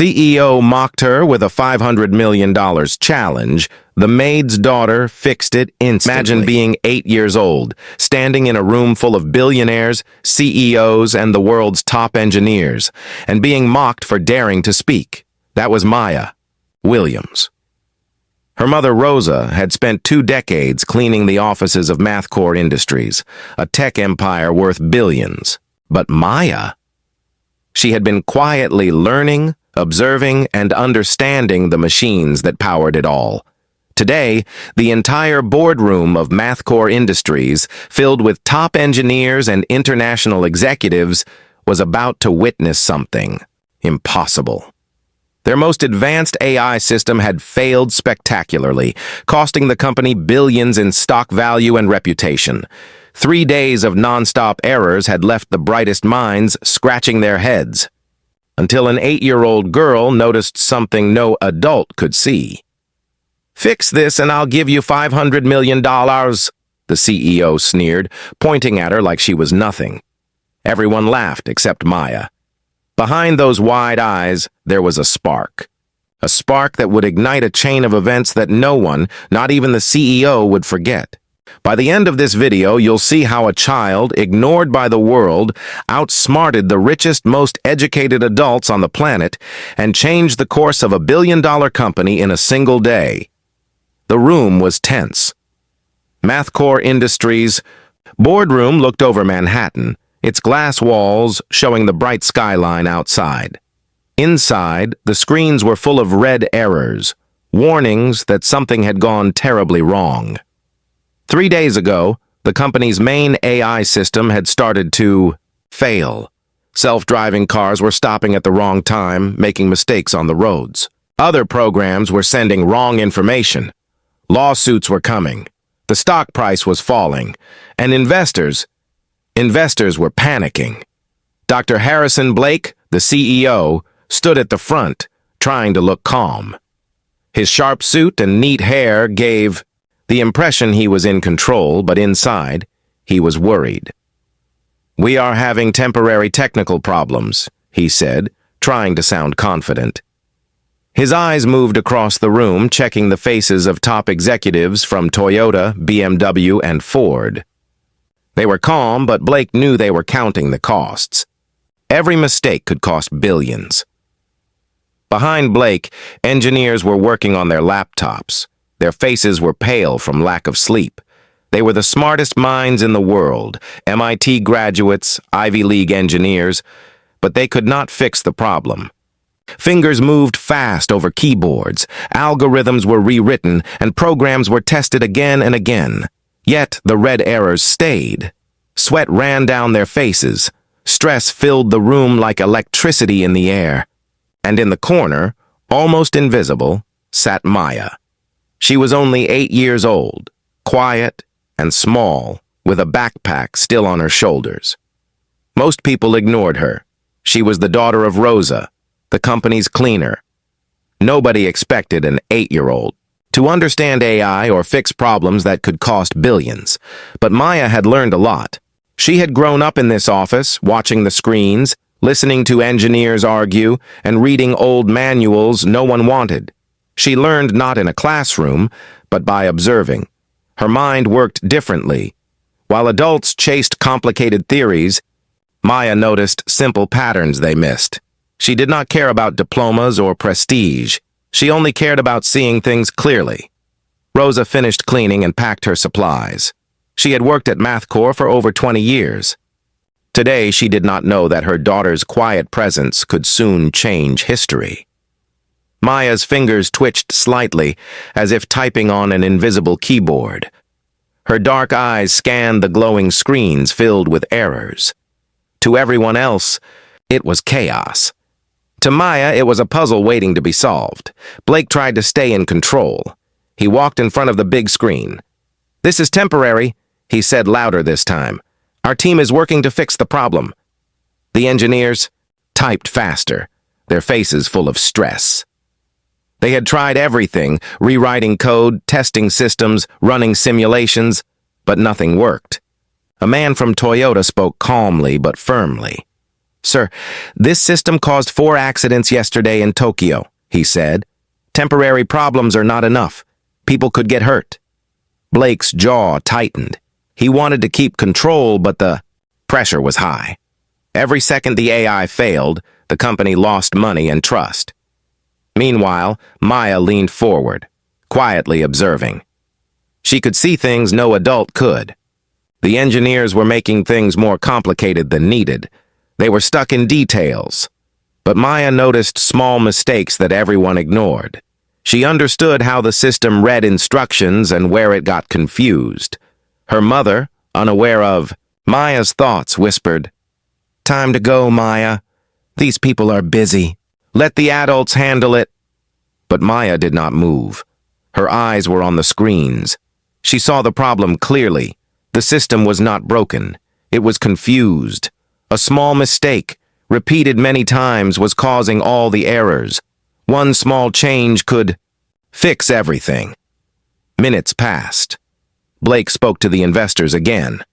CEO mocked her with a $500 million challenge. The maid's daughter fixed it instantly. Imagine being 8 years old, standing in a room full of billionaires, CEOs, and the world's top engineers, and being mocked for daring to speak. That was Maya Williams. Her mother, Rosa, had spent 2 decades cleaning the offices of Mathcore Industries, a tech empire worth billions. But Maya? She had been quietly learning, observing, and understanding the machines that powered it all. Today, the entire boardroom of Mathcore Industries, filled with top engineers and international executives, was about to witness something impossible. Their most advanced AI system had failed spectacularly, costing the company billions in stock value and reputation. 3 days of non-stop errors had left the brightest minds scratching their heads, until an 8-year-old girl noticed something no adult could see. "Fix this and I'll give you $500 million, the CEO sneered, pointing at her like she was nothing. Everyone laughed except Maya. Behind those wide eyes, there was a spark that would ignite a chain of events that no one, not even the CEO, would forget. By the end of this video, you'll see how a child, ignored by the world, outsmarted the richest, most educated adults on the planet and changed the course of a billion-dollar company in a single day. The room was tense. Mathcore Industries' boardroom looked over Manhattan, its glass walls showing the bright skyline outside. Inside, the screens were full of red errors, warnings that something had gone terribly wrong. 3 days ago, the company's main AI system had started to fail. Self-driving cars were stopping at the wrong time, making mistakes on the roads. Other programs were sending wrong information. Lawsuits were coming. The stock price was falling. And investors were panicking. Dr. Harrison Blake, the CEO, stood at the front, trying to look calm. His sharp suit and neat hair gave the impression he was in control, but inside, he was worried. "We are having temporary technical problems," he said, trying to sound confident. His eyes moved across the room, checking the faces of top executives from Toyota, BMW, and Ford. They were calm, but Blake knew they were counting the costs. Every mistake could cost billions. Behind Blake, engineers were working on their laptops. Their faces were pale from lack of sleep. They were the smartest minds in the world, MIT graduates, Ivy League engineers, but they could not fix the problem. Fingers moved fast over keyboards, algorithms were rewritten, and programs were tested again and again. Yet the red errors stayed. Sweat ran down their faces. Stress filled the room like electricity in the air. And in the corner, almost invisible, sat Maya. She was only 8 years old, quiet and small, with a backpack still on her shoulders. Most people ignored her. She was the daughter of Rosa, the company's cleaner. Nobody expected an 8-year-old to understand AI or fix problems that could cost billions. But Maya had learned a lot. She had grown up in this office, watching the screens, listening to engineers argue, and reading old manuals no one wanted. She learned not in a classroom, but by observing. Her mind worked differently. While adults chased complicated theories, Maya noticed simple patterns they missed. She did not care about diplomas or prestige. She only cared about seeing things clearly. Rosa finished cleaning and packed her supplies. She had worked at Mathcore for over 20 years. Today, she did not know that her daughter's quiet presence could soon change history. Maya's fingers twitched slightly, as if typing on an invisible keyboard. Her dark eyes scanned the glowing screens filled with errors. To everyone else, it was chaos. To Maya, it was a puzzle waiting to be solved. Blake tried to stay in control. He walked in front of the big screen. "This is temporary," he said louder this time. "Our team is working to fix the problem." The engineers typed faster, their faces full of stress. They had tried everything, rewriting code, testing systems, running simulations, but nothing worked. A man from Toyota spoke calmly but firmly. "Sir, this system caused 4 accidents yesterday in Tokyo," he said. "Temporary problems are not enough. People could get hurt." Blake's jaw tightened. He wanted to keep control, but the pressure was high. Every second the AI failed, the company lost money and trust. Meanwhile, Maya leaned forward, quietly observing. She could see things no adult could. The engineers were making things more complicated than needed. They were stuck in details. But Maya noticed small mistakes that everyone ignored. She understood how the system read instructions and where it got confused. Her mother, unaware of Maya's thoughts, whispered, "Time to go, Maya. These people are busy. Let the adults handle it." But Maya did not move. Her eyes were on the screens. She saw the problem clearly. The system was not broken. It was confused. A small mistake, repeated many times, was causing all the errors. One small change could fix everything. Minutes passed. Blake spoke to the investors again.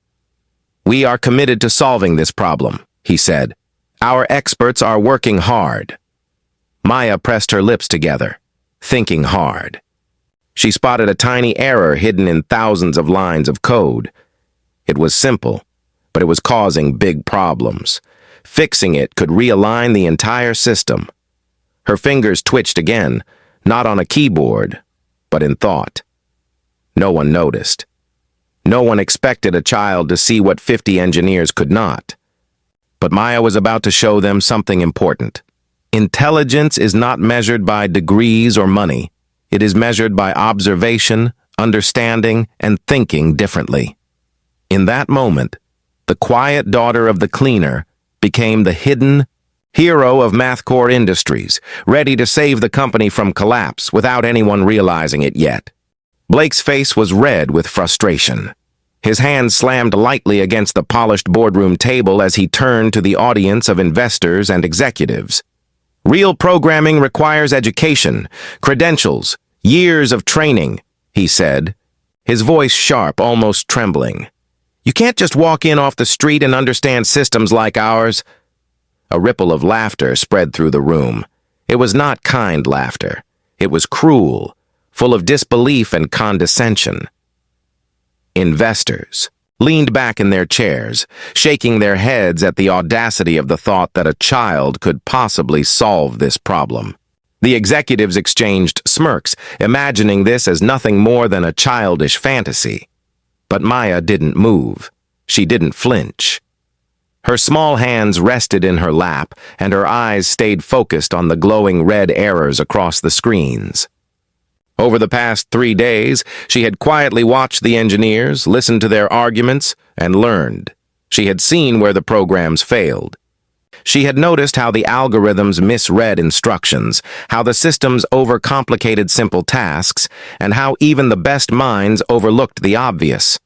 "We are committed to solving this problem," he said. "Our experts are working hard." Maya pressed her lips together, thinking hard. She spotted a tiny error hidden in thousands of lines of code. It was simple, but it was causing big problems. Fixing it could realign the entire system. Her fingers twitched again, not on a keyboard, but in thought. No one noticed. No one expected a child to see what 50 engineers could not. But Maya was about to show them something important. Intelligence is not measured by degrees or money. It is measured by observation, understanding, and thinking differently. In that moment, the quiet daughter of the cleaner became the hidden hero of MathCore Industries, ready to save the company from collapse without anyone realizing it yet. Blake's face was red with frustration. His hand slammed lightly against the polished boardroom table as he turned to the audience of investors and executives. "Real programming requires education, credentials, years of training," he said, his voice sharp, almost trembling. "You can't just walk in off the street and understand systems like ours." A ripple of laughter spread through the room. It was not kind laughter. It was cruel, full of disbelief and condescension. Investors leaned back in their chairs, shaking their heads at the audacity of the thought that a child could possibly solve this problem. The executives exchanged smirks, imagining this as nothing more than a childish fantasy. But Maya didn't move. She didn't flinch. Her small hands rested in her lap, and her eyes stayed focused on the glowing red errors across the screens. Over the past 3 days, she had quietly watched the engineers, listened to their arguments, and learned. She had seen where the programs failed. She had noticed how the algorithms misread instructions, how the systems overcomplicated simple tasks, and how even the best minds overlooked the obvious.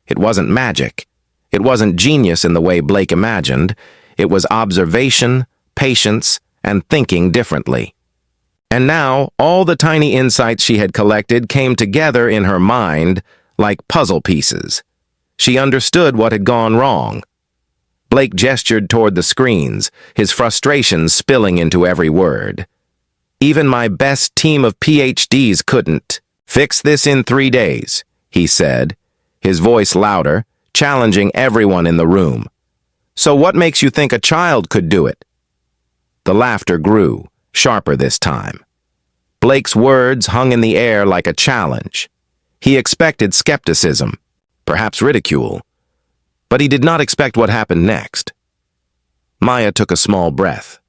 It wasn't magic. It wasn't genius in the way Blake imagined. It was observation, patience, and thinking differently. And now, all the tiny insights she had collected came together in her mind like puzzle pieces. She understood what had gone wrong. Blake gestured toward the screens, his frustration spilling into every word. "Even my best team of PhDs couldn't fix this in 3 days, he said, his voice louder, challenging everyone in the room. "So what makes you think a child could do it?" The laughter grew, sharper this time. Blake's words hung in the air like a challenge. He expected skepticism, perhaps ridicule, but he did not expect what happened next. Maya took a small breath.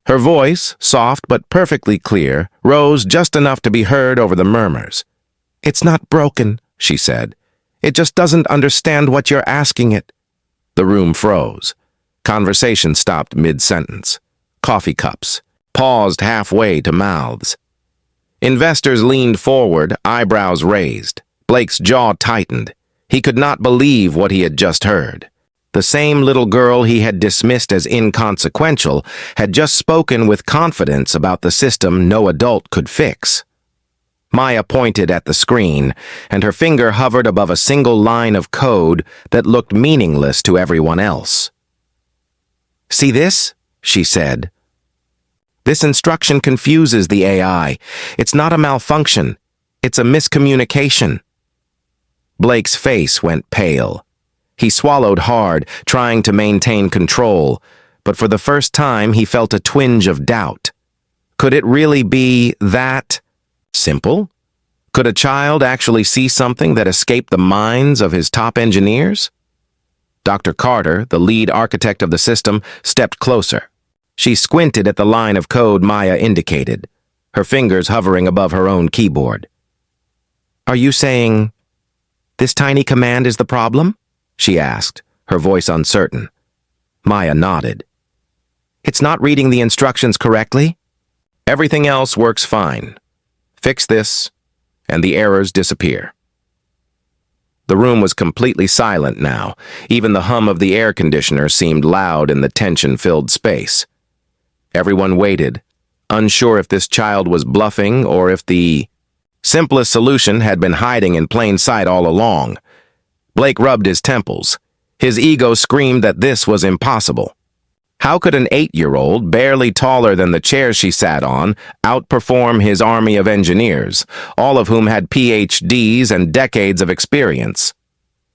Her voice, soft but perfectly clear, rose just enough to be heard over the murmurs. "It's not broken," she said. "It just doesn't understand what you're asking it." The room froze. Conversation stopped mid-sentence. Coffee cups paused halfway to mouths. Investors leaned forward, eyebrows raised. Blake's jaw tightened. He could not believe what he had just heard. The same little girl he had dismissed as inconsequential had just spoken with confidence about the system no adult could fix. Maya pointed at the screen, and her finger hovered above a single line of code that looked meaningless to everyone else. "See this?" she said. "This instruction confuses the AI. It's not a malfunction. It's a miscommunication." Blake's face went pale. He swallowed hard, trying to maintain control, but for the first time he felt a twinge of doubt. Could it really be that simple? Could a child actually see something that escaped the minds of his top engineers? Dr. Carter, the lead architect of the system, stepped closer. She squinted at the line of code Maya indicated, her fingers hovering above her own keyboard. "Are you saying this tiny command is the problem?" she asked, her voice uncertain. Maya nodded. "It's not reading the instructions correctly?" "Everything else works fine. Fix this, and the errors disappear." The room was completely silent now. Even the hum of the air conditioner seemed loud in the tension-filled space. Everyone waited, unsure if this child was bluffing or if the simplest solution had been hiding in plain sight all along. Blake rubbed his temples. His ego screamed that this was impossible. How could an 8-year-old, barely taller than the chair she sat on, outperform his army of engineers, all of whom had PhDs and decades of experience?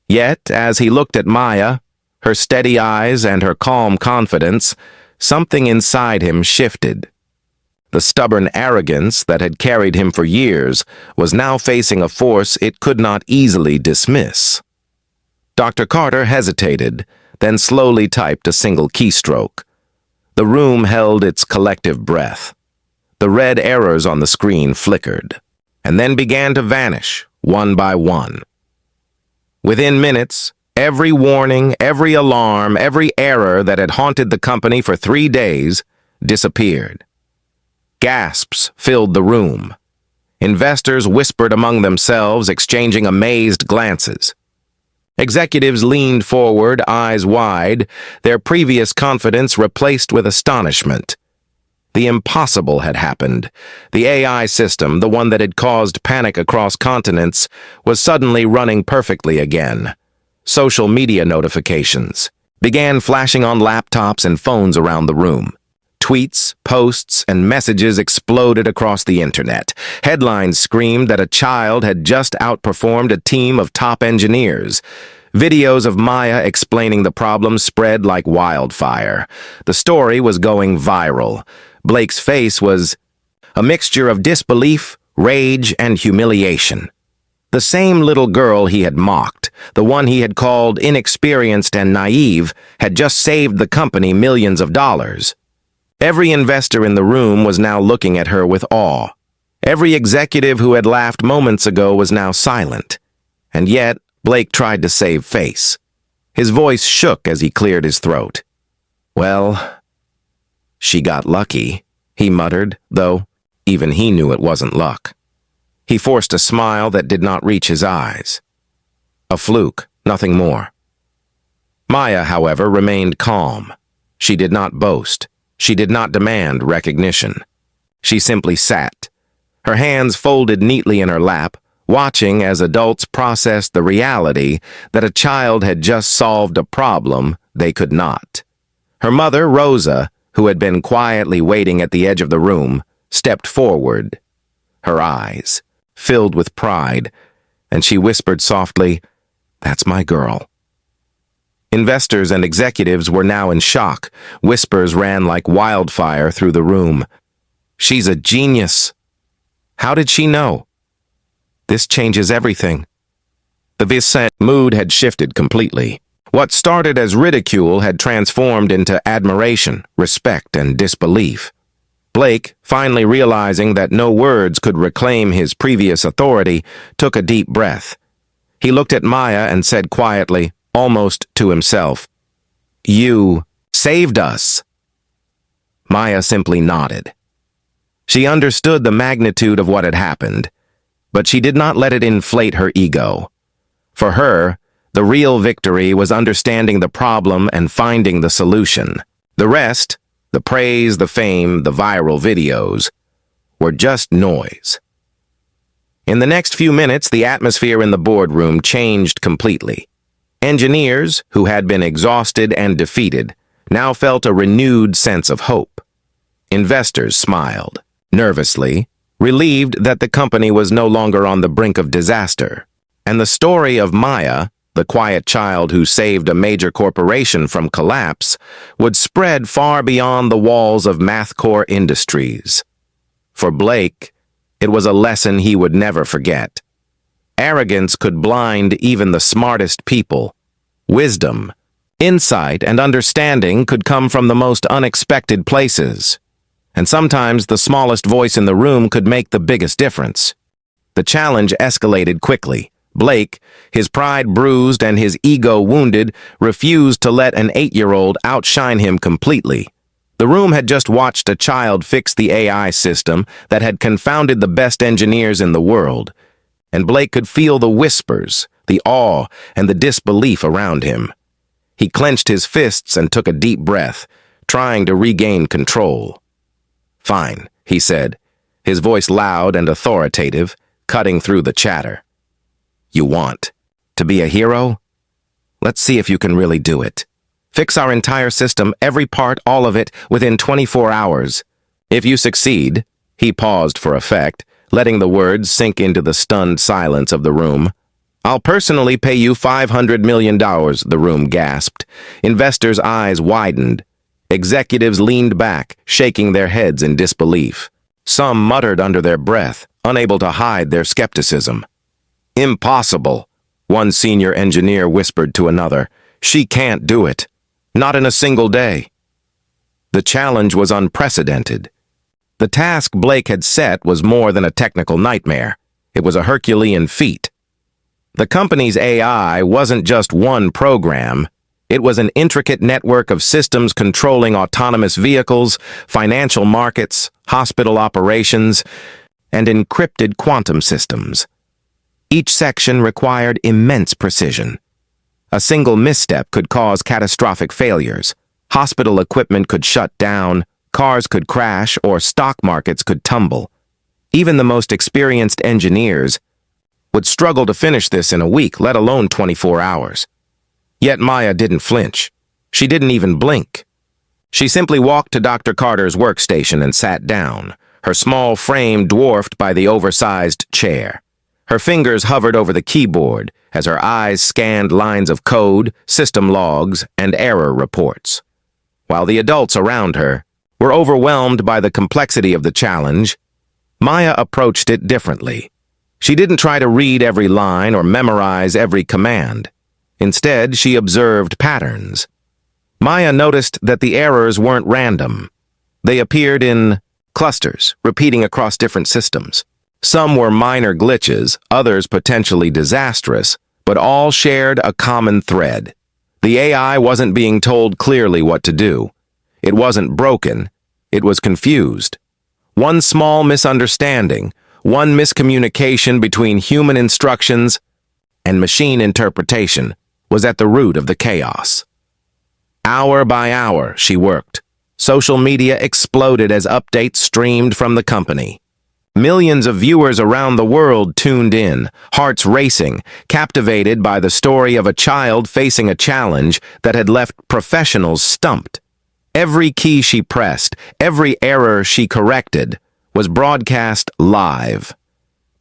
Yet, as he looked at Maya, her steady eyes and her calm confidence, something inside him shifted. The stubborn arrogance that had carried him for years was now facing a force it could not easily dismiss. Dr. Carter hesitated, then slowly typed a single keystroke. The room held its collective breath. The red errors on the screen flickered, and then began to vanish, one by one. Within minutes, every warning, every alarm, every error that had haunted the company for 3 days disappeared. Gasps filled the room. Investors whispered among themselves, exchanging amazed glances. Executives leaned forward, eyes wide, their previous confidence replaced with astonishment. The impossible had happened. The AI system, the one that had caused panic across continents, was suddenly running perfectly again. Social media notifications began flashing on laptops and phones around the room. Tweets, posts, and messages exploded across the internet. Headlines screamed that a child had just outperformed a team of top engineers. Videos of Maya explaining the problem spread like wildfire. The story was going viral. Blake's face was a mixture of disbelief, rage, and humiliation. The same little girl he had mocked, the one he had called inexperienced and naive, had just saved the company millions of dollars. Every investor in the room was now looking at her with awe. Every executive who had laughed moments ago was now silent. And yet, Blake tried to save face. His voice shook as he cleared his throat. "Well, she got lucky," he muttered, though even he knew it wasn't luck. He forced a smile that did not reach his eyes. A fluke, nothing more. Maya, however, remained calm. She did not boast. She did not demand recognition. She simply sat, her hands folded neatly in her lap, watching as adults processed the reality that a child had just solved a problem they could not. Her mother, Rosa, who had been quietly waiting at the edge of the room, stepped forward, her eyes filled with pride, and she whispered softly, "That's my girl." Investors and executives were now in shock. Whispers ran like wildfire through the room. "She's a genius. How did she know? This changes everything." The Vicent mood had shifted completely. What started as ridicule had transformed into admiration, respect, and disbelief. Blake, finally realizing that no words could reclaim his previous authority, took a deep breath. He looked at Maya and said quietly, almost to himself, "You saved us." Maya simply nodded. She understood the magnitude of what had happened, but she did not let it inflate her ego. For her, the real victory was understanding the problem and finding the solution. The rest, the praise, the fame, the viral videos, were just noise. In the next few minutes, the atmosphere in the boardroom changed completely. Engineers, who had been exhausted and defeated, now felt a renewed sense of hope. Investors smiled, nervously, relieved that the company was no longer on the brink of disaster. And the story of Maya, the quiet child who saved a major corporation from collapse, would spread far beyond the walls of MathCore Industries. For Blake, it was a lesson he would never forget. Arrogance could blind even the smartest people. Wisdom, insight, and understanding could come from the most unexpected places. And sometimes the smallest voice in the room could make the biggest difference. The challenge escalated quickly. Blake, his pride bruised and his ego wounded, refused to let an 8-year-old outshine him completely. The room had just watched a child fix the AI system that had confounded the best engineers in the world, and Blake could feel the whispers, the awe, and the disbelief around him. He clenched his fists and took a deep breath, trying to regain control. "Fine," he said, his voice loud and authoritative, cutting through the chatter. "You want to be a hero? Let's see if you can really do it. Fix our entire system, every part, all of it, within 24 hours. If you succeed," he paused for effect, letting the words sink into the stunned silence of the room. "I'll personally pay you $500 million, the room gasped. Investors' eyes widened. Executives leaned back, shaking their heads in disbelief. Some muttered under their breath, unable to hide their skepticism. "Impossible," one senior engineer whispered to another. "She can't do it. Not in a single day." The challenge was unprecedented. The task Blake had set was more than a technical nightmare. It was a Herculean feat. The company's AI wasn't just one program. It was an intricate network of systems controlling autonomous vehicles, financial markets, hospital operations, and encrypted quantum systems. Each section required immense precision. A single misstep could cause catastrophic failures. Hospital equipment could shut down, cars could crash, or stock markets could tumble. Even the most experienced engineers would struggle to finish this in a week, let alone 24 hours. Yet Maya didn't flinch. She didn't even blink. She simply walked to Dr. Carter's workstation and sat down, her small frame dwarfed by the oversized chair. Her fingers hovered over the keyboard as her eyes scanned lines of code, system logs, and error reports. While the adults around her were overwhelmed by the complexity of the challenge, Maya approached it differently. She didn't try to read every line or memorize every command. Instead, she observed patterns. Maya noticed that the errors weren't random. They appeared in clusters, repeating across different systems. Some were minor glitches, others potentially disastrous, but all shared a common thread. The AI wasn't being told clearly what to do. It wasn't broken. It was confused. One small misunderstanding, one miscommunication between human instructions and machine interpretation was at the root of the chaos. Hour by hour, she worked. Social media exploded as updates streamed from the company. Millions of viewers around the world tuned in, hearts racing, captivated by the story of a child facing a challenge that had left professionals stumped. Every key she pressed, every error she corrected, was broadcast live.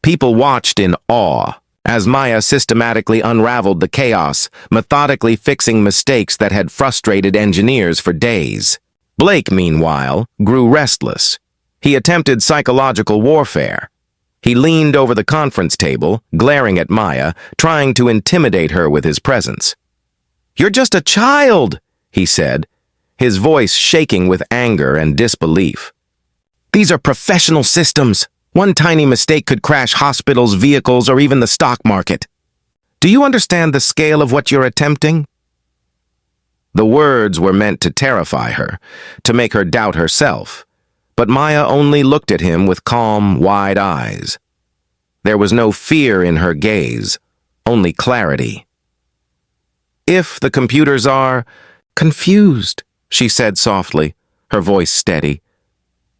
People watched in awe as Maya systematically unraveled the chaos, methodically fixing mistakes that had frustrated engineers for days. Blake, meanwhile, grew restless. He attempted psychological warfare. He leaned over the conference table, glaring at Maya, trying to intimidate her with his presence. "You're just a child," he said, his voice shaking with anger and disbelief. "These are professional systems. One tiny mistake could crash hospitals, vehicles, or even the stock market. Do you understand the scale of what you're attempting?" The words were meant to terrify her, to make her doubt herself. But Maya only looked at him with calm, wide eyes. There was no fear in her gaze, only clarity. "If the computers are confused," she said softly, her voice steady,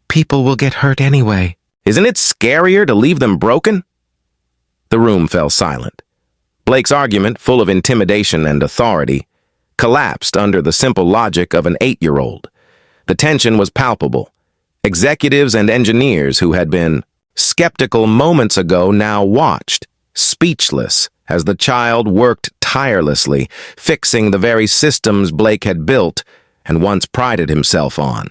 "people will get hurt anyway. Isn't it scarier to leave them broken?" The room fell silent. Blake's argument, full of intimidation and authority, collapsed under the simple logic of an 8-year-old. The tension was palpable. Executives and engineers who had been skeptical moments ago now watched, speechless, as the child worked tirelessly, fixing the very systems Blake had built and once prided himself on.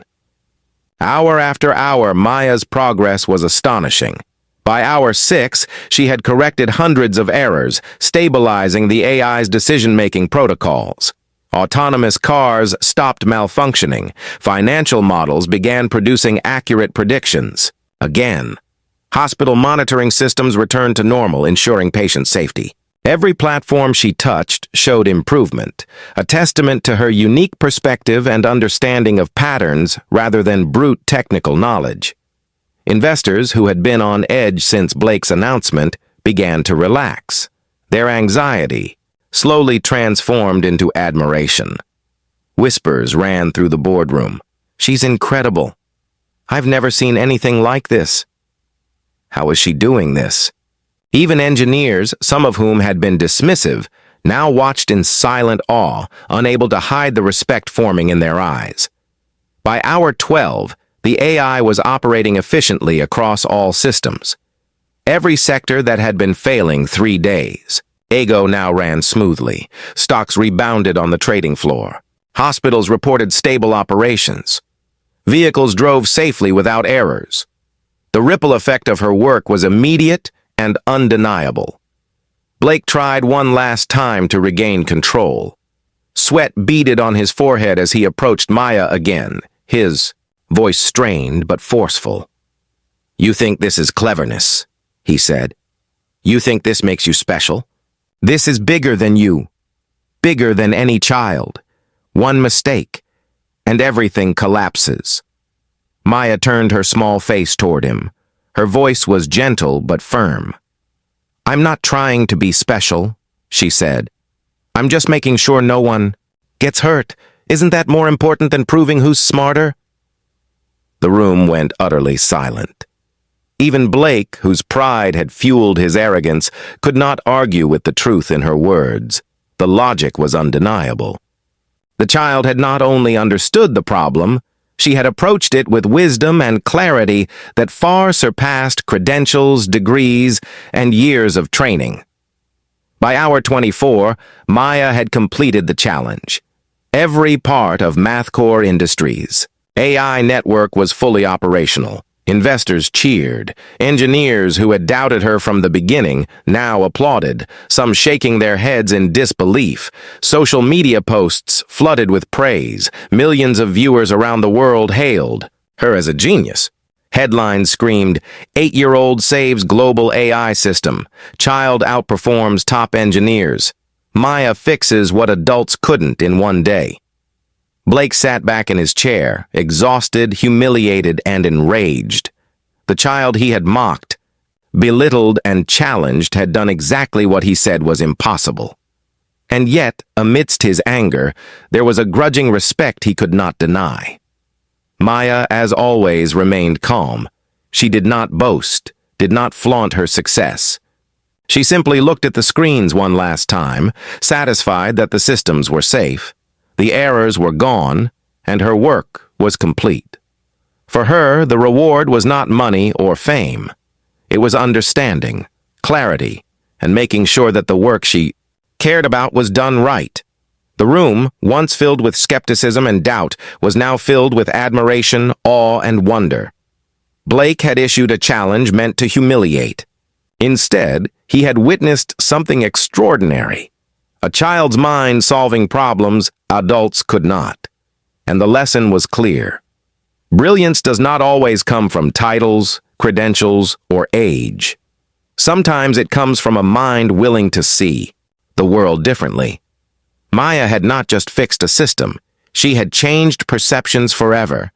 Hour after hour, Maya's progress was astonishing. By hour 6, she had corrected hundreds of errors, stabilizing the AI's decision-making protocols. Autonomous cars stopped malfunctioning. Financial models began producing accurate predictions. Again, hospital monitoring systems returned to normal, ensuring patient safety. Every platform she touched showed improvement, a testament to her unique perspective and understanding of patterns rather than brute technical knowledge. Investors who had been on edge since Blake's announcement began to relax. Their anxiety slowly transformed into admiration. Whispers ran through the boardroom. "She's incredible. I've never seen anything like this. How is she doing this?" Even engineers, some of whom had been dismissive, now watched in silent awe, unable to hide the respect forming in their eyes. By hour 12, the AI was operating efficiently across all systems. Every sector that had been failing 3 days. Ego now ran smoothly. Stocks rebounded on the trading floor. Hospitals reported stable operations. Vehicles drove safely without errors. The ripple effect of her work was immediate and undeniable. Blake tried one last time to regain control. Sweat beaded on his forehead as he approached Maya again, his voice strained but forceful. "You think this is cleverness," he said. "You think this makes you special? This is bigger than you, bigger than any child. One mistake, and everything collapses." Maya turned her small face toward him. Her voice was gentle but firm. "I'm not trying to be special," she said. "I'm just making sure no one gets hurt. Isn't that more important than proving who's smarter?" The room went utterly silent. Even Blake, whose pride had fueled his arrogance, could not argue with the truth in her words. The logic was undeniable. The child had not only understood the problem, she had approached it with wisdom and clarity that far surpassed credentials, degrees, and years of training. By hour 24, Maya had completed the challenge. Every part of MathCore Industries' AI network was fully operational. Investors cheered. Engineers who had doubted her from the beginning now applauded, some shaking their heads in disbelief. Social media posts flooded with praise. Millions of viewers around the world hailed her as a genius. Headlines screamed, "8-year-old saves global AI system. Child outperforms top engineers. Maya fixes what adults couldn't in one day." Blake sat back in his chair, exhausted, humiliated, and enraged. The child he had mocked, belittled, and challenged had done exactly what he said was impossible. And yet, amidst his anger, there was a grudging respect he could not deny. Maya, as always, remained calm. She did not boast, did not flaunt her success. She simply looked at the screens one last time, satisfied that the systems were safe. The errors were gone, and her work was complete. For her, the reward was not money or fame. It was understanding, clarity, and making sure that the work she cared about was done right. The room, once filled with skepticism and doubt, was now filled with admiration, awe, and wonder. Blake had issued a challenge meant to humiliate. Instead, he had witnessed something extraordinary. A child's mind solving problems adults could not. And the lesson was clear. Brilliance does not always come from titles, credentials, or age. Sometimes it comes from a mind willing to see the world differently. Maya had not just fixed a system, she had changed perceptions forever.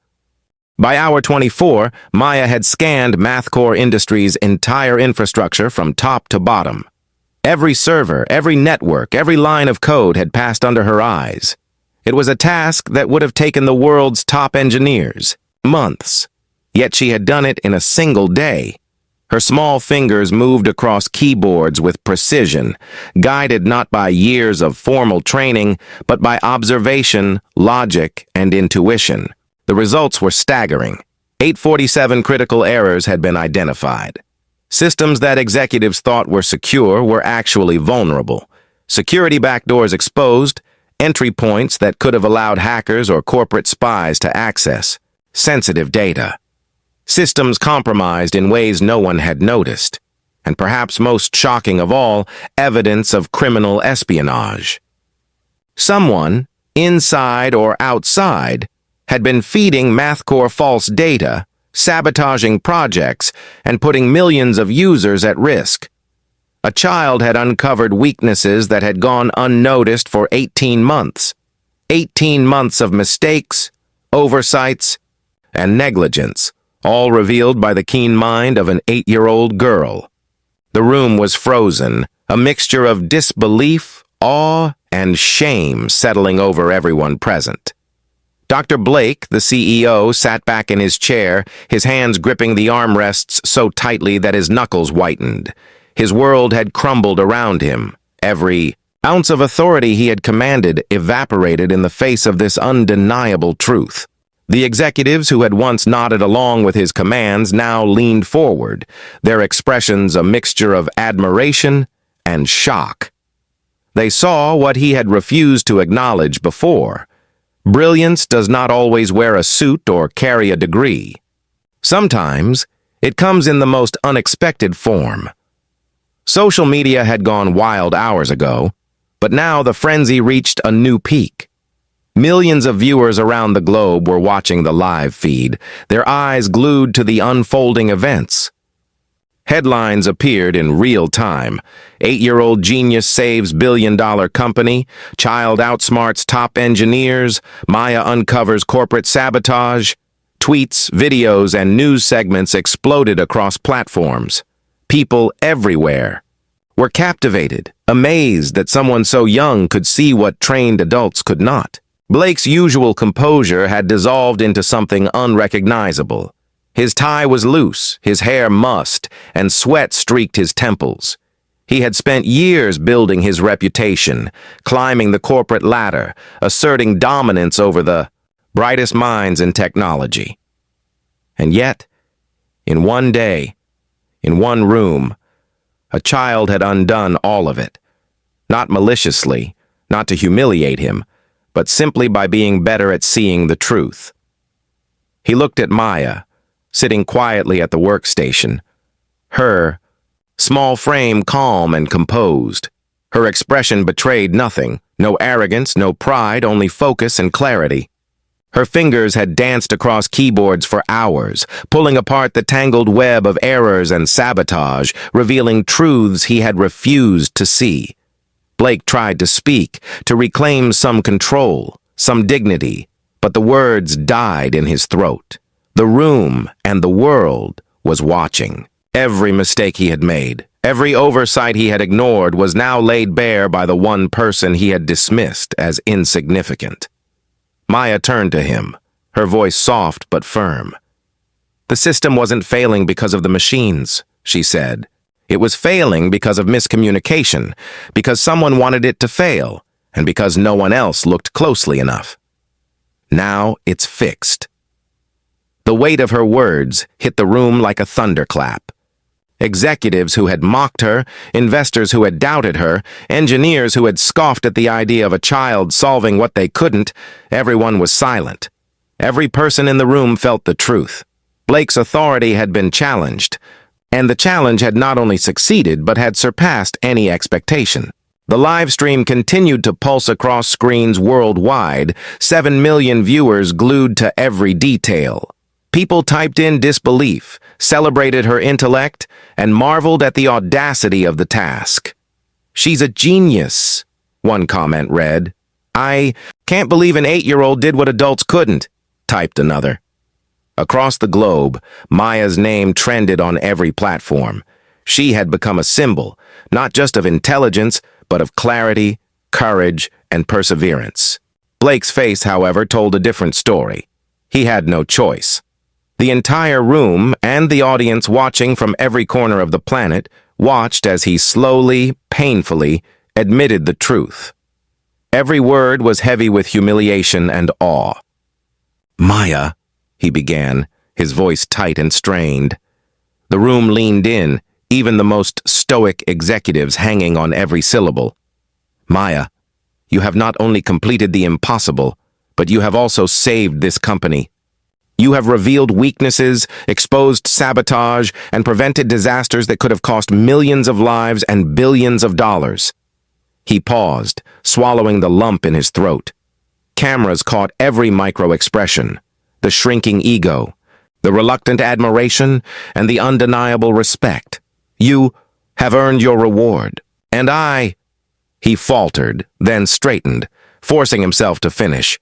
By hour 24, Maya had scanned MathCore Industries' entire infrastructure from top to bottom. Every server, every network, every line of code had passed under her eyes. It was a task that would have taken the world's top engineers months, yet she had done it in a single day. Her small fingers moved across keyboards with precision, guided not by years of formal training, but by observation, logic, and intuition. The results were staggering. 847 critical errors had been identified. Systems that executives thought were secure were actually vulnerable. Security backdoors exposed, entry points that could have allowed hackers or corporate spies to access sensitive data. Systems compromised in ways no one had noticed. And perhaps most shocking of all, evidence of criminal espionage. Someone, inside or outside, had been feeding MathCore false data, sabotaging projects, and putting millions of users at risk. A child had uncovered weaknesses that had gone unnoticed for 18 months. 18 months of mistakes, oversights, and negligence, all revealed by the keen mind of an 8-year-old girl. The room was frozen, a mixture of disbelief, awe, and shame settling over everyone present. Dr. Blake, the CEO, sat back in his chair, his hands gripping the armrests so tightly that his knuckles whitened. His world had crumbled around him. Every ounce of authority he had commanded evaporated in the face of this undeniable truth. The executives who had once nodded along with his commands now leaned forward, their expressions a mixture of admiration and shock. They saw what he had refused to acknowledge before. Brilliance does not always wear a suit or carry a degree. Sometimes, it comes in the most unexpected form. Social media had gone wild hours ago, but now the frenzy reached a new peak. Millions of viewers around the globe were watching the live feed, their eyes glued to the unfolding events. Headlines appeared in real time. 8-year-old genius saves billion-dollar company, child outsmarts top engineers, Maya uncovers corporate sabotage. Tweets, videos, and news segments exploded across platforms. People everywhere were captivated, amazed that someone so young could see what trained adults could not. Blake's usual composure had dissolved into something unrecognizable. His tie was loose, his hair mussed, and sweat streaked his temples. He had spent years building his reputation, climbing the corporate ladder, asserting dominance over the brightest minds in technology. And yet, in one day, in one room, a child had undone all of it. Not maliciously, not to humiliate him, but simply by being better at seeing the truth. He looked at Maya, sitting quietly at the workstation. Her small frame calm and composed. Her expression betrayed nothing, no arrogance, no pride, only focus and clarity. Her fingers had danced across keyboards for hours, pulling apart the tangled web of errors and sabotage, revealing truths he had refused to see. Blake tried to speak, to reclaim some control, some dignity, but the words died in his throat. The room and the world was watching. Every mistake he had made, every oversight he had ignored was now laid bare by the one person he had dismissed as insignificant. Maya turned to him, her voice soft but firm. "The system wasn't failing because of the machines," she said. "It was failing because of miscommunication, because someone wanted it to fail, and because no one else looked closely enough. Now it's fixed." The weight of her words hit the room like a thunderclap. Executives who had mocked her, investors who had doubted her, engineers who had scoffed at the idea of a child solving what they couldn't, everyone was silent. Every person in the room felt the truth. Blake's authority had been challenged, and the challenge had not only succeeded but had surpassed any expectation. The live stream continued to pulse across screens worldwide, 7 million viewers glued to every detail. People typed in disbelief, celebrated her intellect, and marveled at the audacity of the task. "She's a genius," one comment read. "I can't believe an 8-year-old did what adults couldn't," typed another. Across the globe, Maya's name trended on every platform. She had become a symbol, not just of intelligence, but of clarity, courage, and perseverance. Blake's face, however, told a different story. He had no choice. The entire room and the audience watching from every corner of the planet watched as he slowly, painfully admitted the truth. Every word was heavy with humiliation and awe. "Maya," he began, his voice tight and strained. The room leaned in, even the most stoic executives hanging on every syllable. "Maya, you have not only completed the impossible, but you have also saved this company. You have revealed weaknesses, exposed sabotage, and prevented disasters that could have cost millions of lives and billions of dollars." He paused, swallowing the lump in his throat. Cameras caught every micro-expression, the shrinking ego, the reluctant admiration, and the undeniable respect. "You have earned your reward, and I—" He faltered, then straightened, forcing himself to finish.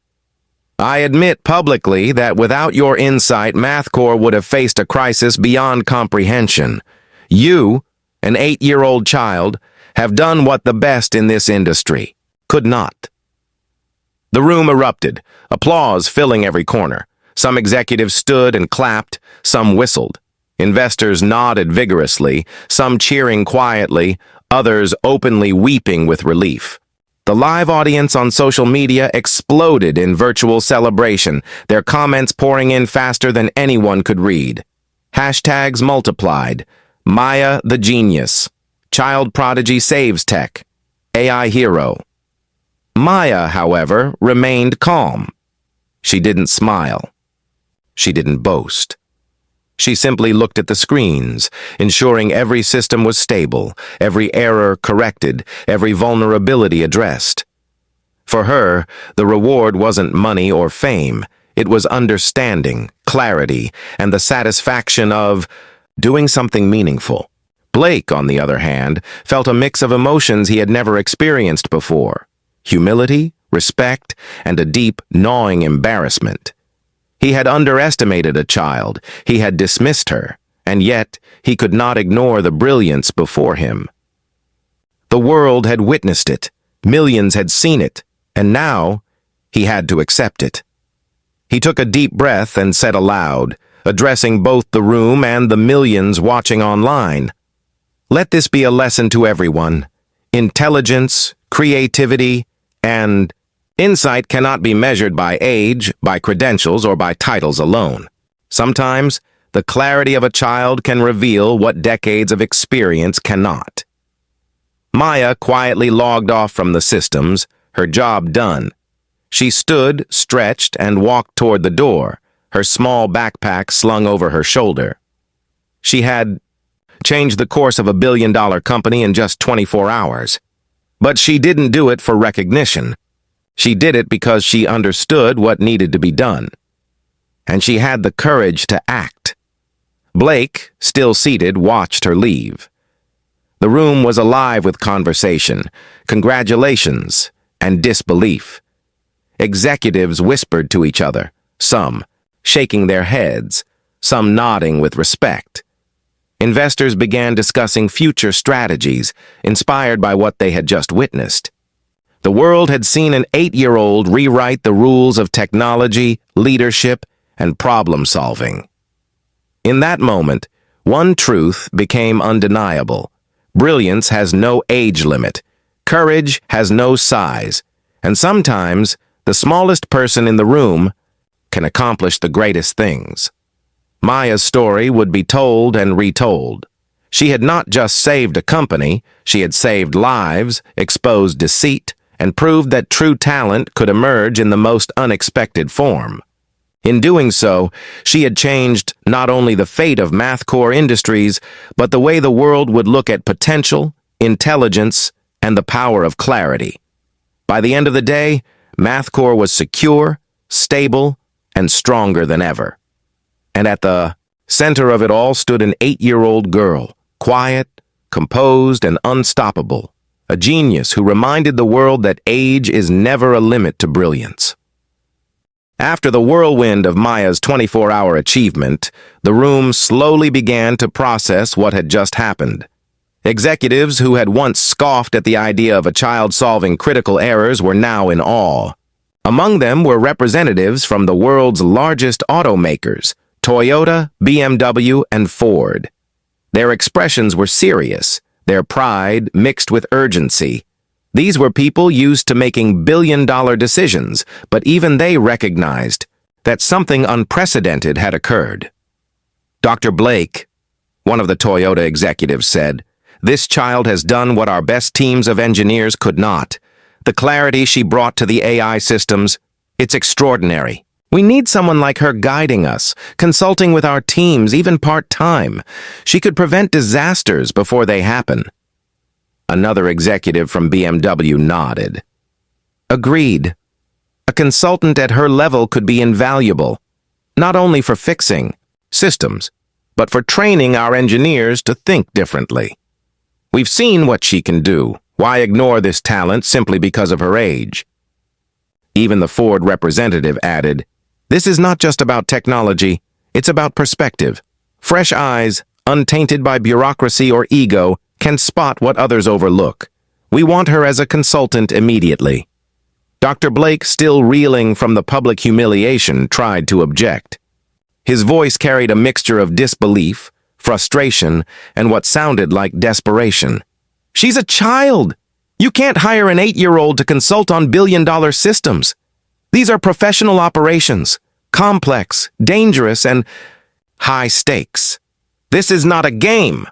"I admit publicly that without your insight, MathCore would have faced a crisis beyond comprehension. You, an 8-year-old child, have done what the best in this industry could not." The room erupted, applause filling every corner. Some executives stood and clapped, some whistled. Investors nodded vigorously, some cheering quietly, others openly weeping with relief. The live audience on social media exploded in virtual celebration, their comments pouring in faster than anyone could read. Hashtags multiplied. Maya the genius. Child prodigy saves tech. AI hero. Maya, however, remained calm. She didn't smile. She didn't boast. She simply looked at the screens, ensuring every system was stable, every error corrected, every vulnerability addressed. For her, the reward wasn't money or fame. It was understanding, clarity, and the satisfaction of doing something meaningful. Blake, on the other hand, felt a mix of emotions he had never experienced before: humility, respect, and a deep, gnawing embarrassment. He had underestimated a child, he had dismissed her, and yet he could not ignore the brilliance before him. The world had witnessed it, millions had seen it, and now he had to accept it. He took a deep breath and said aloud, addressing both the room and the millions watching online, "Let this be a lesson to everyone. Intelligence, creativity, and insight cannot be measured by age, by credentials, or by titles alone. Sometimes, the clarity of a child can reveal what decades of experience cannot." Maya quietly logged off from the systems, her job done. She stood, stretched, and walked toward the door, her small backpack slung over her shoulder. She had changed the course of a billion-dollar company in just 24 hours. But she didn't do it for recognition. She did it because she understood what needed to be done. And she had the courage to act. Blake, still seated, watched her leave. The room was alive with conversation, congratulations, and disbelief. Executives whispered to each other, some shaking their heads, some nodding with respect. Investors began discussing future strategies, inspired by what they had just witnessed. The world had seen an 8-year-old rewrite the rules of technology, leadership, and problem-solving. In that moment, one truth became undeniable. Brilliance has no age limit. Courage has no size. And sometimes, the smallest person in the room can accomplish the greatest things. Maya's story would be told and retold. She had not just saved a company, she had saved lives, exposed deceit, and proved that true talent could emerge in the most unexpected form. In doing so, she had changed not only the fate of MathCore Industries, but the way the world would look at potential, intelligence, and the power of clarity. By the end of the day, MathCore was secure, stable, and stronger than ever. And at the center of it all stood an 8-year-old girl, quiet, composed, and unstoppable. A genius who reminded the world that age is never a limit to brilliance. After the whirlwind of Maya's 24-hour achievement, the room slowly began to process what had just happened. Executives who had once scoffed at the idea of a child solving critical errors were now in awe. Among them were representatives from the world's largest automakers, Toyota, BMW, and Ford. Their expressions were serious, their pride mixed with urgency. These were people used to making billion-dollar decisions, but even they recognized that something unprecedented had occurred. Dr. Blake, one of the Toyota executives, said, "This child has done what our best teams of engineers could not. The clarity she brought to the AI systems, it's extraordinary. We need someone like her guiding us, consulting with our teams, even part-time. She could prevent disasters before they happen." Another executive from BMW nodded. Agreed. A consultant at her level could be invaluable, not only for fixing systems, but for training our engineers to think differently. We've seen what she can do. Why ignore this talent simply because of her age? Even the Ford representative added, "This is not just about technology, it's about perspective. Fresh eyes, untainted by bureaucracy or ego, can spot what others overlook. We want her as a consultant immediately." Dr. Blake, still reeling from the public humiliation, tried to object. His voice carried a mixture of disbelief, frustration, and what sounded like desperation. "She's a child! You can't hire an 8-year-old to consult on billion-dollar systems. These are professional operations, complex, dangerous, and high stakes. This is not a game."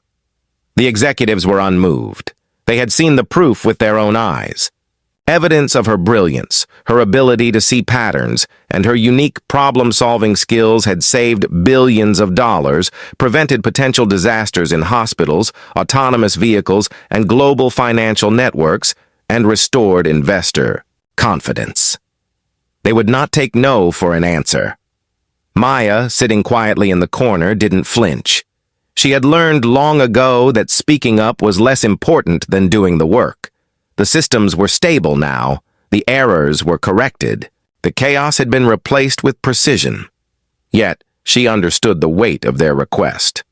The executives were unmoved. They had seen the proof with their own eyes. Evidence of her brilliance, her ability to see patterns, and her unique problem-solving skills had saved billions of dollars, prevented potential disasters in hospitals, autonomous vehicles, and global financial networks, and restored investor confidence. They would not take no for an answer. Maya, sitting quietly in the corner, didn't flinch. She had learned long ago that speaking up was less important than doing the work. The systems were stable now. The errors were corrected. The chaos had been replaced with precision. Yet, she understood the weight of their request.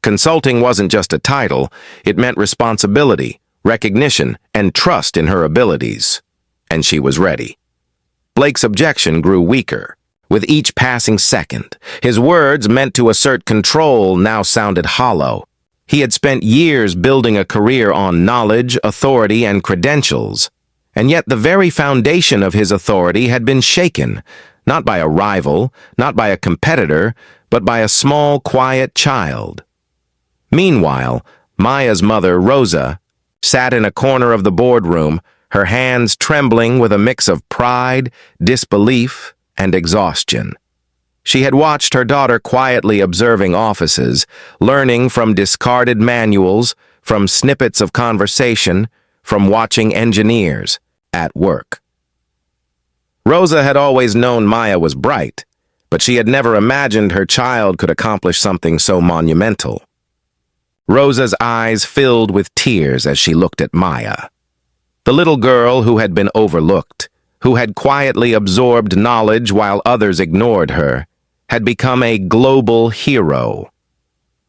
Consulting wasn't just a title. It meant responsibility, recognition, and trust in her abilities. And she was ready. Blake's objection grew weaker. With each passing second, his words, meant to assert control, now sounded hollow. He had spent years building a career on knowledge, authority, and credentials, and yet the very foundation of his authority had been shaken, not by a rival, not by a competitor, but by a small, quiet child. Meanwhile, Maya's mother, Rosa, sat in a corner of the boardroom, her hands trembling with a mix of pride, disbelief, and exhaustion. She had watched her daughter quietly observing offices, learning from discarded manuals, from snippets of conversation, from watching engineers at work. Rosa had always known Maya was bright, but she had never imagined her child could accomplish something so monumental. Rosa's eyes filled with tears as she looked at Maya. The little girl who had been overlooked, who had quietly absorbed knowledge while others ignored her, had become a global hero.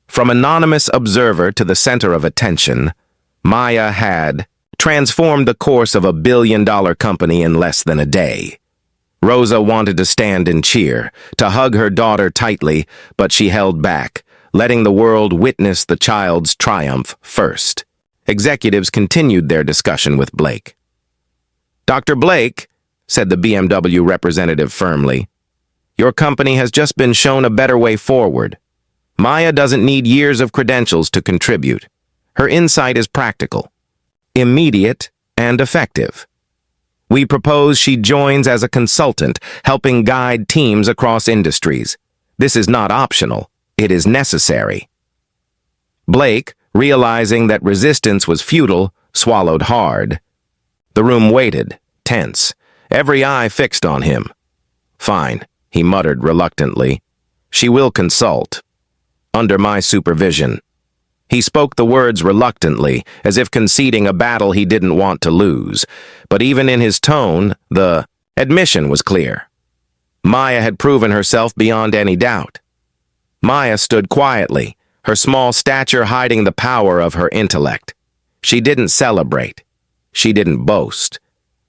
From anonymous observer to the center of attention, Maya had transformed the course of a billion-dollar company in less than a day. Rosa wanted to stand and cheer, to hug her daughter tightly, but she held back, letting the world witness the child's triumph first. Executives continued their discussion with Blake. "Dr. Blake," said the BMW representative firmly, "your company has just been shown a better way forward. Maya doesn't need years of credentials to contribute. Her insight is practical, immediate, and effective. We propose she joins as a consultant, helping guide teams across industries. This is not optional, it is necessary." Blake, realizing that resistance was futile, swallowed hard. The room waited, tense, every eye fixed on him. "Fine," he muttered reluctantly. "She will consult. Under my supervision." He spoke the words reluctantly, as if conceding a battle he didn't want to lose. But even in his tone, the admission was clear. Maya had proven herself beyond any doubt. Maya stood quietly, her small stature hiding the power of her intellect. She didn't celebrate. She didn't boast.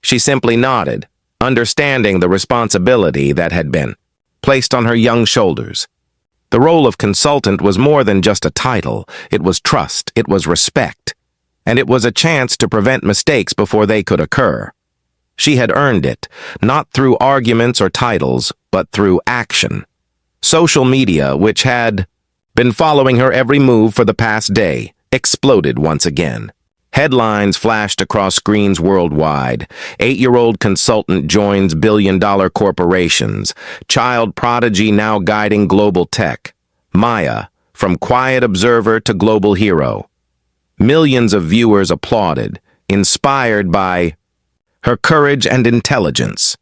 She simply nodded, understanding the responsibility that had been placed on her young shoulders. The role of consultant was more than just a title. It was trust, it was respect, and it was a chance to prevent mistakes before they could occur. She had earned it, not through arguments or titles, but through action. Social media, which had been following her every move for the past day, exploded once again. Headlines flashed across screens worldwide. 8-year-old consultant joins billion-dollar corporations. Child prodigy now guiding global tech. Maya, from quiet observer to global hero. Millions of viewers applauded, inspired by her courage and intelligence.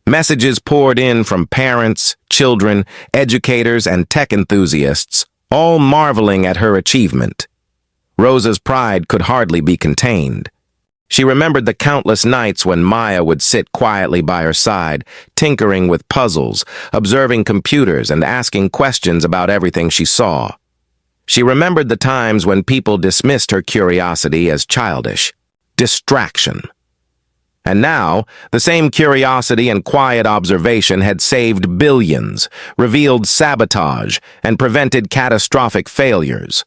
Messages poured in from parents, children, educators, and tech enthusiasts, all marveling at her achievement. Rosa's pride could hardly be contained. She remembered the countless nights when Maya would sit quietly by her side, tinkering with puzzles, observing computers, and asking questions about everything she saw. She remembered the times when people dismissed her curiosity as childish, distraction. And now, the same curiosity and quiet observation had saved billions, revealed sabotage, and prevented catastrophic failures.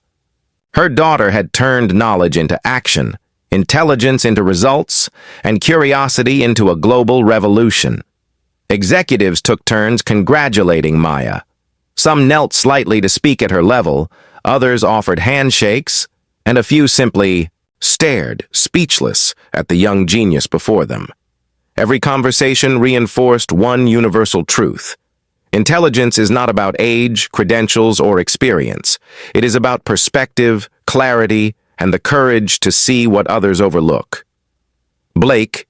Her daughter had turned knowledge into action, intelligence into results, and curiosity into a global revolution. Executives took turns congratulating Maya. Some knelt slightly to speak at her level, others offered handshakes, and a few simply stared, speechless, at the young genius before them. Every conversation reinforced one universal truth. Intelligence is not about age, credentials, or experience. It is about perspective, clarity, and the courage to see what others overlook. Blake,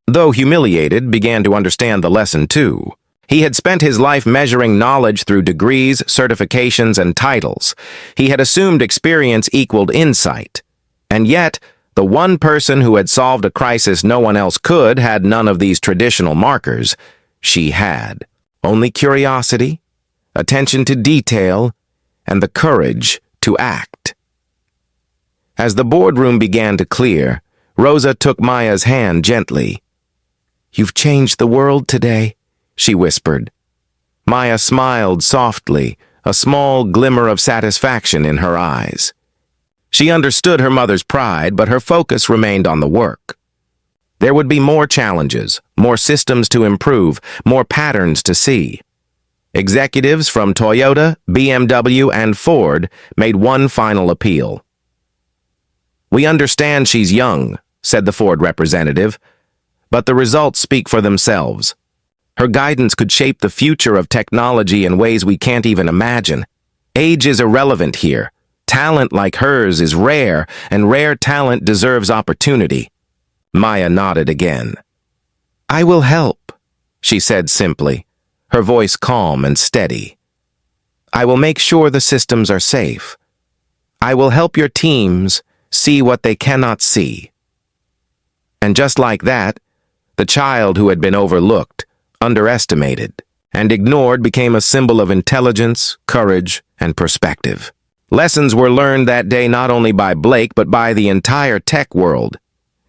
though humiliated, began to understand the lesson too. He had spent his life measuring knowledge through degrees, certifications, and titles. He had assumed experience equaled insight. And yet, the one person who had solved a crisis no one else could had none of these traditional markers. She had only curiosity, attention to detail, and the courage to act. As the boardroom began to clear, Rosa took Maya's hand gently. "You've changed the world today," she whispered. Maya smiled softly, a small glimmer of satisfaction in her eyes. She understood her mother's pride, but her focus remained on the work. There would be more challenges, more systems to improve, more patterns to see. Executives from Toyota, BMW, and Ford made one final appeal. "We understand she's young," said the Ford representative, "but the results speak for themselves. Her guidance could shape the future of technology in ways we can't even imagine. Age is irrelevant here. Talent like hers is rare, and rare talent deserves opportunity." Maya nodded again. "I will help," she said simply, her voice calm and steady. "I will make sure the systems are safe. I will help your teams see what they cannot see." And just like that, the child who had been overlooked, underestimated, and ignored became a symbol of intelligence, courage, and perspective. Lessons were learned that day not only by Blake but by the entire tech world.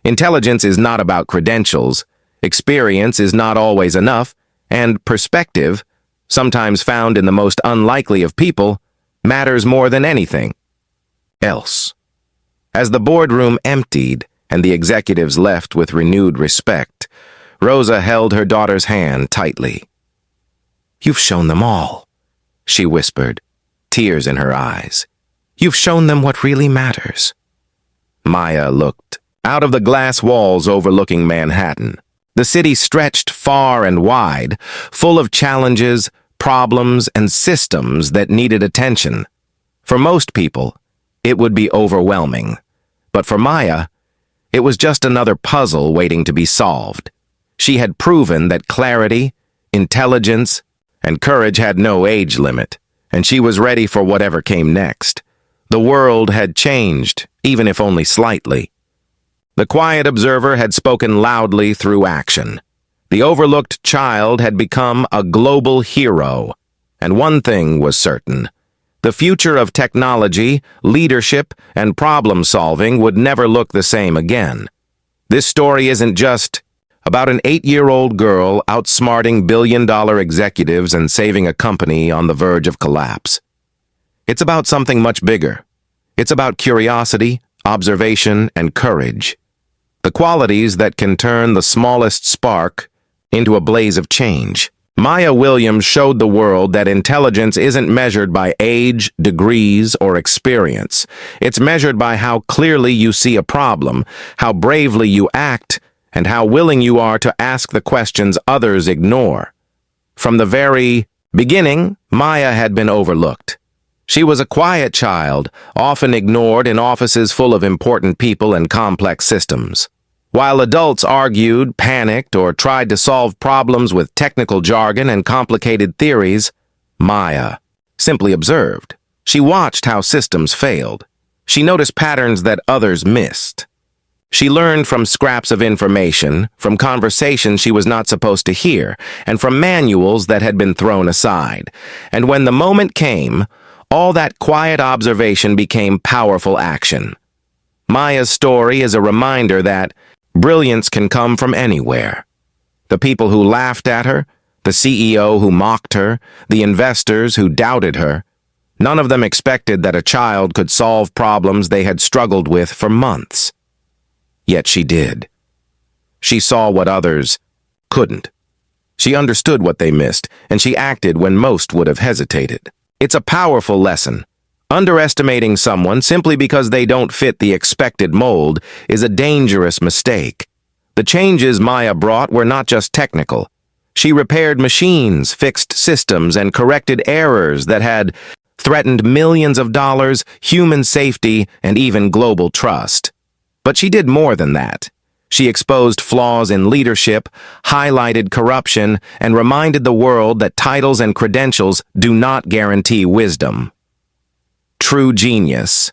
Intelligence is not about credentials, experience is not always enough, and perspective, sometimes found in the most unlikely of people, matters more than anything else. As the boardroom emptied and the executives left with renewed respect, Rosa held her daughter's hand tightly. "You've shown them all," she whispered, tears in her eyes. "You've shown them what really matters." Maya looked out of the glass walls overlooking Manhattan. The city stretched far and wide, full of challenges, problems, and systems that needed attention. For most people, it would be overwhelming. But for Maya, it was just another puzzle waiting to be solved. She had proven that clarity, intelligence, and courage had no age limit, and she was ready for whatever came next. The world had changed, even if only slightly. The quiet observer had spoken loudly through action. The overlooked child had become a global hero. And one thing was certain. The future of technology, leadership, and problem-solving would never look the same again. This story isn't just about an 8-year-old girl outsmarting billion-dollar executives and saving a company on the verge of collapse. It's about something much bigger. It's about curiosity, observation, and courage. The qualities that can turn the smallest spark into a blaze of change. Maya Williams showed the world that intelligence isn't measured by age, degrees, or experience. It's measured by how clearly you see a problem, how bravely you act, and how willing you are to ask the questions others ignore. From the very beginning, Maya had been overlooked. She was a quiet child, often ignored in offices full of important people and complex systems. While adults argued, panicked, or tried to solve problems with technical jargon and complicated theories, Maya simply observed. She watched how systems failed. She noticed patterns that others missed. She learned from scraps of information, from conversations she was not supposed to hear, and from manuals that had been thrown aside. And when the moment came, all that quiet observation became powerful action. Maya's story is a reminder that brilliance can come from anywhere. The people who laughed at her, the CEO who mocked her, the investors who doubted her, none of them expected that a child could solve problems they had struggled with for months. Yet she did. She saw what others couldn't. She understood what they missed, and she acted when most would have hesitated. It's a powerful lesson. Underestimating someone simply because they don't fit the expected mold is a dangerous mistake. The changes Maya brought were not just technical. She repaired machines, fixed systems, and corrected errors that had threatened millions of dollars, human safety, and even global trust. But she did more than that. She exposed flaws in leadership, highlighted corruption, and reminded the world that titles and credentials do not guarantee wisdom. True genius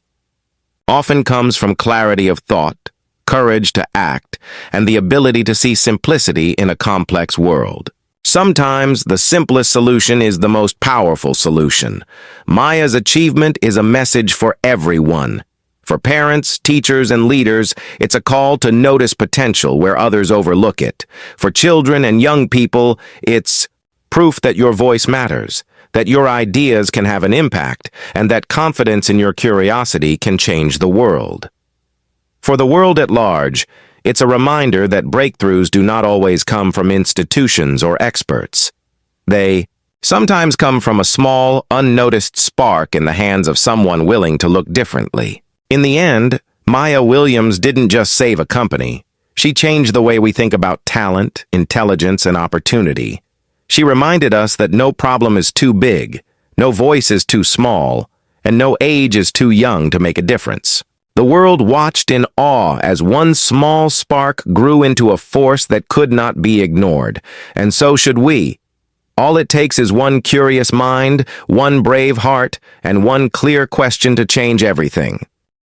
often comes from clarity of thought, courage to act, and the ability to see simplicity in a complex world. Sometimes the simplest solution is the most powerful solution. Maya's achievement is a message for everyone. For parents, teachers, and leaders, it's a call to notice potential where others overlook it. For children and young people, it's proof that your voice matters, that your ideas can have an impact, and that confidence in your curiosity can change the world. For the world at large, it's a reminder that breakthroughs do not always come from institutions or experts. They sometimes come from a small, unnoticed spark in the hands of someone willing to look differently. In the end, Maya Williams didn't just save a company. She changed the way we think about talent, intelligence, and opportunity. She reminded us that no problem is too big, no voice is too small, and no age is too young to make a difference. The world watched in awe as one small spark grew into a force that could not be ignored, and so should we. All it takes is one curious mind, one brave heart, and one clear question to change everything.